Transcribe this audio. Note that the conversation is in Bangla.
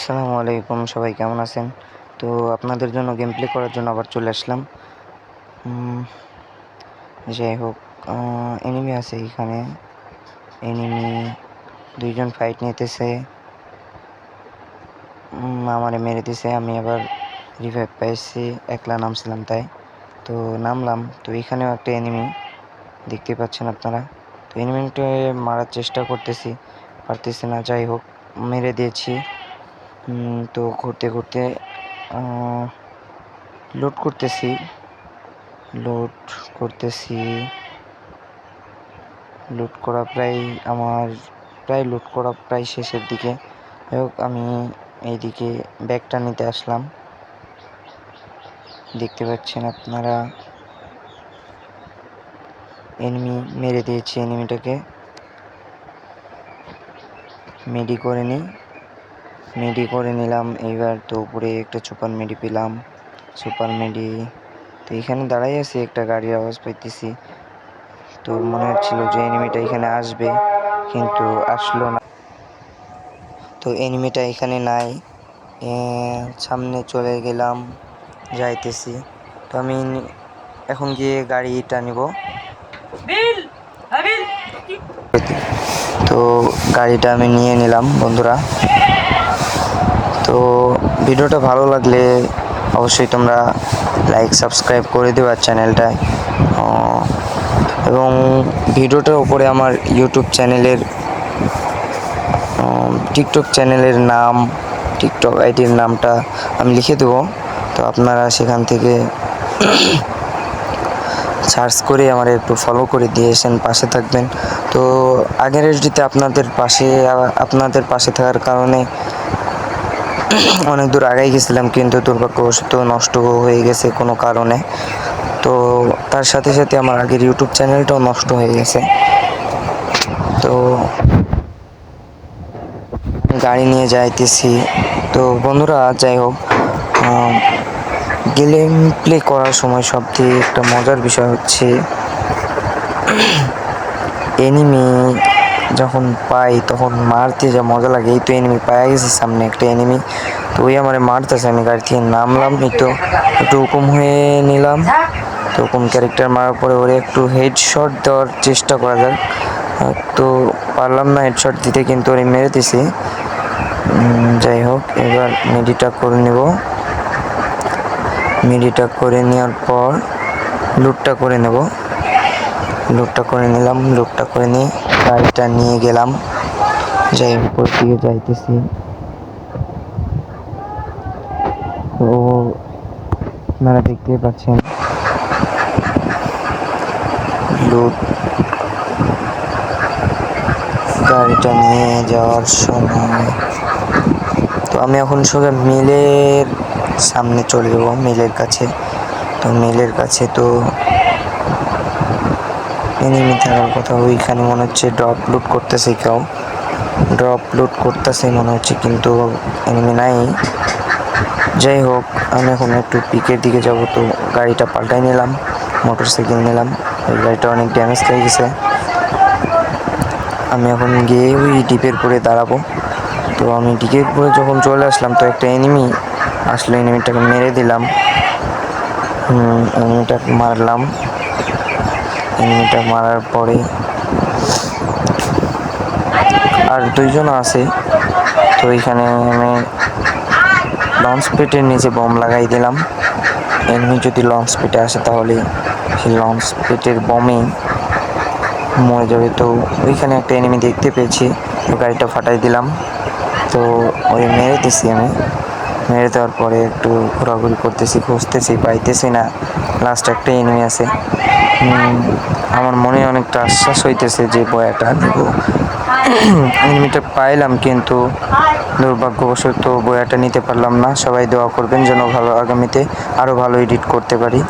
আসসালামু আলাইকুম, সবাই কেমন আছেন? তো আপনাদের জন্য গেম প্লে করার জন্য আবার চলে আসলাম। যাই হোক, এনিমি আছে এখানে। এনিমি দুইজন ফাইট নিতেছে। আমারে মেরে দিছে। আমি আবার রিভাইভ পাইছি, একলা নামছিলাম তাই। তো নামলাম, তো এখানেও একটা এনিমি দেখতে পাচ্ছেন আপনারা। তো এনিমিটা মারার চেষ্টা করতেছি, পারতেছি না। যাই হোক, মেরে দিয়েছি। তো ঘুরতে ঘুরতে লুট করতেছি। লুট করা প্রায় শেষের দিকে। হোক, আমি এইদিকে ব্যাগটা নিতে আসলাম। দেখতে পাচ্ছেন আপনারা, এনিমি মেরে দিয়েছি। এনিমিটাকে মেডি করে নিলাম। এইবার তো উপরে একটা সুপার মেডি পেলাম। তো এখানে দাঁড়াই আছি, একটা গাড়ির আওয়াজ পাইতেছি। তো মনে হচ্ছিল যে এনিমিটা এখানে আসবে, কিন্তু আসলো না। তো এনিমিটা এখানে নাই। সামনে চলে গেলাম, যাইতেছি। তো আমি এখন গিয়ে গাড়িটা নিব। তো গাড়িটা আমি নিয়ে নিলাম বন্ধুরা। তো ভিডিওটা ভালো লাগলে অবশ্যই তোমরা লাইক সাবস্ক্রাইব করে দেওয়া চ্যানেলটায়। এবং ভিডিওটার উপরে আমার ইউটিউব চ্যানেলের টিকটক চ্যানেলের নাম, টিকটক আইডির নামটা আমি লিখে দেবো। তো আপনারা সেখান থেকে সার্চ করে আমার একটু ফলো করে দিয়েছেন, পাশে থাকবেন। তো আগের এসডিতে আপনাদের পাশে থাকার কারণে অনেক দূর আগাই গেছিলাম, কিন্তু দুর্ভাগ্যবশত নষ্ট হয়ে গেছে কোনো কারণে। তো তার সাথে সাথে আমার আগের ইউটিউব চ্যানেলটাও নষ্ট হয়ে গেছে। তো গাড়ি নিয়ে যাইতেছি। তো বন্ধুরা, যাই হোক, গেম প্লে করার সময় সবথেকে একটা মজার বিষয় হচ্ছে এনিমি যখন পাই তখন মারতে যা মজা লাগে। এই তো এনিমি পাওয়া গেছে, সামনে একটা এনিমি। তো ওই আমার মারতেছে, আমি গাড়ি থেকে নামলাম, একটু হুকুম হয়ে নিলাম। তো হুকুম ক্যারেক্টার মারার পরে ওরে একটু হেডশট দেওয়ার চেষ্টা করা যাক। তো পারলাম না হেডশট দিতে, কিন্তু ওরে মেরে দিছি। যাই হোক, এবার মেডিটা করে নেব। মেডিটা করে নেওয়ার পর লুটটা করে নেব। লুটটা করে নিলাম। লুটটা করে নিয়ে গাড়িটা নিয়ে গেলাম। যাই হোক, ওর দিকে যাইতেছি। তো আপনারা দেখতেই পাচ্ছেন লুট। গাড়িটা নিয়ে যাওয়ার সময় তো আমি এখন সোজা মিলের সামনে চলে যাবো, মিলের কাছে। তো মিলের কাছে তো এনিমি থাকার কথা। ওইখানে মনে হচ্ছে ড্রপ লুট করতেছে কেউ, মনে হচ্ছে, কিন্তু এনিমি নাই। যাই হোক, আমি এখন একটু পিকের দিকে যাব। তো গাড়িটা পাল্টাই নিলাম, মোটরসাইকেল নিলাম। ওই গাড়িটা অনেক ড্যামেজ লেগে গেছে। আমি এখন গিয়ে ওই ডিপের পরে দাঁড়াবো। তো আমি ডিপের পরে যখন চলে আসলাম, তো একটা এনিমি আসলো। এনিমিটাকে মেরে দিলাম। এনিমিটাকে মারলাম। এনিমিটা মারার পরে আর দুইজন আছে। তো এখানে আমি লঞ্চ প্যাডের নিচে বম লাগাই দিলাম। এনিমি যদি লঞ্চ প্যাডে আসে, তাহলে সেই লঞ্চ প্যাডের বমে মরে যাবে। তো ওইখানে একটা এনিমি দেখতে পেয়েছি, তো গাড়িটা ফাটাই দিলাম। তো ওই মেরে দিছি। আমি মেরে দেওয়ার পরে একটু ঘোরাঘুরি করতেছি, খুঁজতেছি, পাইতেছি না। লাস্ট একটা এনিমি আছে। আমার মনে অনেকটা আশ্বাস হইতেছে যে বয়াটা নেব। এনিমিটা পাইলাম, কিন্তু দুর্ভাগ্যবশত বয়াটা নিতে পারলাম না। সবাই দোয়া করবেন যেন আগামীতে আরও ভালো এডিট করতে পারি।